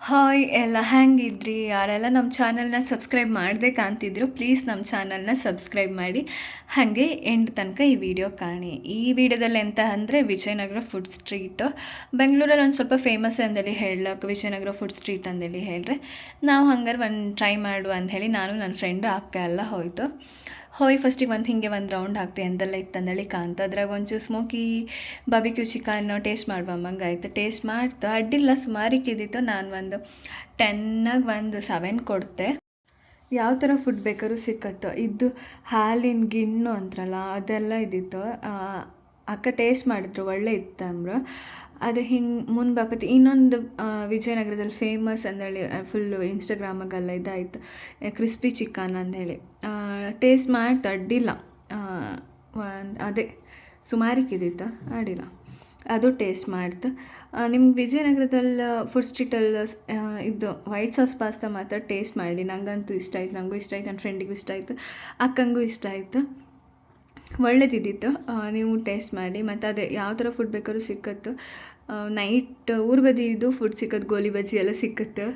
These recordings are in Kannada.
ಹಾಯ್ ಎಲ್ಲ ಹೆಂಗಿದ್ರಿ? ಯಾರೆಲ್ಲ ನಮ್ಮ ಚಾನಲ್‌ನ ಸಬ್ಸ್ಕ್ರೈಬ್ ಮಾಡದೆ ಕಾಣ್ತಿದ್ರು, ಪ್ಲೀಸ್ ನಮ್ಮ ಚಾನಲ್‌ನ ಸಬ್ಸ್ಕ್ರೈಬ್ ಮಾಡಿ. ಹಾಗೆ ಎಂಡ್ ತನಕ ಈ ವಿಡಿಯೋ ಕಾಣಿ. ಈ ವಿಡಿಯೋದಲ್ಲಿ ಎಂತ ಅಂದರೆ ವಿಜಯನಗರ ಫುಡ್ ಸ್ಟ್ರೀಟ್. ಬೆಂಗಳೂರಲ್ಲಿ ಒಂದು ಸ್ವಲ್ಪ ಫೇಮಸ್ ಅಂದೇಳಿ ಹೇಳಕ್ಕೆ ವಿಜಯನಗರ ಫುಡ್ ಸ್ಟ್ರೀಟ್ ಅಂದೇಳಿ ಹೇಳ್ರೆ, ನಾವು ಹಂಗಾರೆ ಒಂದು ಟ್ರೈ ಮಾಡು ಅಂಥೇಳಿ ನಾನು ನನ್ನ ಫ್ರೆಂಡು ಅಕ್ಕ ಎಲ್ಲ ಹೋಯ್ತು. ಫಸ್ಟಿಗೆ ಹಿಂಗೆ ಒಂದು ರೌಂಡ್ ಹಾಕ್ತೆ ಎಂತೆಲ್ಲ ಇತ್ತಂದೇಳಿ ಕಾಣ್ತು. ಅದ್ರಾಗ ಒಂಚೂರು ಸ್ಮೋಕಿ ಬಾಬಿಕ್ಯೂ ಚಿಕನ್ ಟೇಸ್ಟ್ ಮಾಡುವಂಗೆ ಆಯಿತು. ಟೇಸ್ಟ್ ಮಾಡ್ತು ಅಡ್ಡಿಲ್ಲ, ಸುಮಾರಿಕ್ಕಿದ್ದಿತ್ತು. ನಾನು ಒಂದು 10ಗೆ ಒಂದು 7 ಕೊಡ್ತೆ. ಯಾವ ಥರ ಫುಡ್ ಬೇಕಾದ್ರೂ ಸಿಕ್ಕತ್ತು. ಇದು ಹಾಲಿನ ಗಿಣ್ಣು ಅಂತಾರಲ್ಲ ಅದೆಲ್ಲ ಇದ್ದಿತ್ತು. ಅಕ್ಕ ಟೇಸ್ಟ್ ಮಾಡಿದ್ರು, ಒಳ್ಳೆ ಇತ್ತಂದ್ರು. ಅದು ಹಿಂಗೆ ಮುಂದೆ ಬಾಪತಿ ಇನ್ನೊಂದು ವಿಜಯನಗರದಲ್ಲಿ ಫೇಮಸ್ ಅಂದೇಳಿ ಫುಲ್ಲು ಇನ್ಸ್ಟಾಗ್ರಾಮಾಗೆಲ್ಲ ಇದಾಯಿತು, ಕ್ರಿಸ್ಪಿ ಚಿಕನ್ ಅಂದೇಳಿ. ಟೇಸ್ಟ್ ಮಾಡ್ತು, ಅಡ್ಡಿಲ್ಲ. ಅದೇ ಸುಮಾರಿಕ್ಕಿದ್ದಿತ್ತು, ಅಡ್ಡಿಲ್ಲ. ಅದು ಟೇಸ್ಟ್ ಮಾಡ್ತು. ನಿಮ್ಗೆ ವಿಜಯನಗರದಲ್ಲಿ ಫುಡ್ ಸ್ಟ್ರೀಟಲ್ಲಿ ಇದು ವೈಟ್ ಸಾಸ್ ಪಾಸ್ತಾ ಮಾತ್ರ ಟೇಸ್ಟ್ ಮಾಡಿ. ನನಗಂತೂ ಇಷ್ಟ ಆಯ್ತು, ನನಗೂ ಇಷ್ಟ ಆಯ್ತು, ನನ್ನ ಫ್ರೆಂಡಿಗೂ ಇಷ್ಟ ಆಯಿತು, ಅಕ್ಕಂಗೂ ಇಷ್ಟ ಆಯಿತು. ಒಳ್ಳೇದಿದ್ದಿತ್ತು. ನೀವು ಟೇಸ್ಟ್ ಮಾಡಿ. ಮತ್ತು ಅದೇ ಯಾವ ಥರ ಫುಡ್ ಬೇಕಾದ್ರೂ ಸಿಕ್ಕತ್ತು. ನೈಟ್ ಊರು ಬದಿದು ಫುಡ್ ಸಿಕ್ಕತ್ತು, ಗೋಲಿ ಬಜ್ಜಿ ಎಲ್ಲ ಸಿಕ್ಕತ್ತು.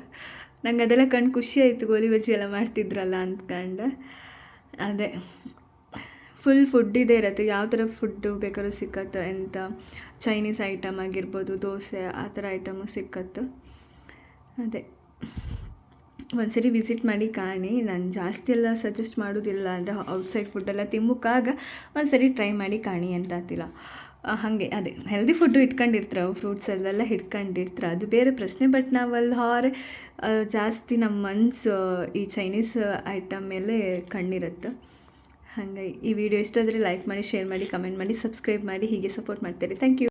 ನಂಗೆ ಅದೆಲ್ಲ ಕಂಡು ಖುಷಿ ಆಯಿತು, ಗೋಲಿ ಬಜ್ಜಿ ಎಲ್ಲ ಮಾಡ್ತಿದ್ರಲ್ಲ ಅಂದ್ಕೊಂಡು. ಅದೇ ಫುಲ್ ಫುಡ್ ಇದೇ ಇರುತ್ತೆ, ಯಾವ ಥರ ಫುಡ್ಡು ಬೇಕಾದ್ರೂ ಸಿಕ್ಕತ್ತು. ಎಂಥ ಚೈನೀಸ್ ಐಟಮ್ ಆಗಿರ್ಬೋದು, ದೋಸೆ ಆ ಥರ ಐಟಮು ಸಿಕ್ಕತ್ತು. ಅದೇ ಒಂದ್ಸರಿ ವಿಸಿಟ್ ಮಾಡಿ ಕಾಣಿ. ನಾನು ಜಾಸ್ತಿ ಎಲ್ಲ ಸಜೆಸ್ಟ್ ಮಾಡೋದಿಲ್ಲ, ಅಂದರೆ ಔಟ್ಸೈಡ್ ಫುಡ್ಡೆಲ್ಲ ತಿಮ್ಮಕ್ಕಾಗ ಒಂದ್ಸರಿ ಟ್ರೈ ಮಾಡಿ ಕಾಣಿ ಅಂತ ಅಂತಿಲ್ಲ. ಹಾಗೆ ಅದೇ ಹೆಲ್ದಿ ಫುಡ್ಡು ಇಟ್ಕೊಂಡಿರ್ತಾರೆ, ಫ್ರೂಟ್ಸ್ ಅಲ್ಲೆಲ್ಲ ಇಟ್ಕೊಂಡಿರ್ತಾರೆ, ಅದು ಬೇರೆ ಪ್ರಶ್ನೆ. ಬಟ್ ನಾವಲ್ಲಿ ಜಾಸ್ತಿ ನಮ್ಮ ಮನಸ್ಸು ಈ ಚೈನೀಸ್ ಐಟಮ್ ಮೇಲೆ ಕಣ್ಣಿರುತ್ತೆ. ಹಾಗೆ ಈ ವಿಡಿಯೋ ಇಷ್ಟ ಆದರೆ ಲೈಕ್ ಮಾಡಿ, ಶೇರ್ ಮಾಡಿ, ಕಮೆಂಟ್ ಮಾಡಿ, ಸಬ್ಸ್ಕ್ರೈಬ್ ಮಾಡಿ. ಹೀಗೆ ಸಪೋರ್ಟ್ ಮಾಡ್ತೀರಿ. Thank you.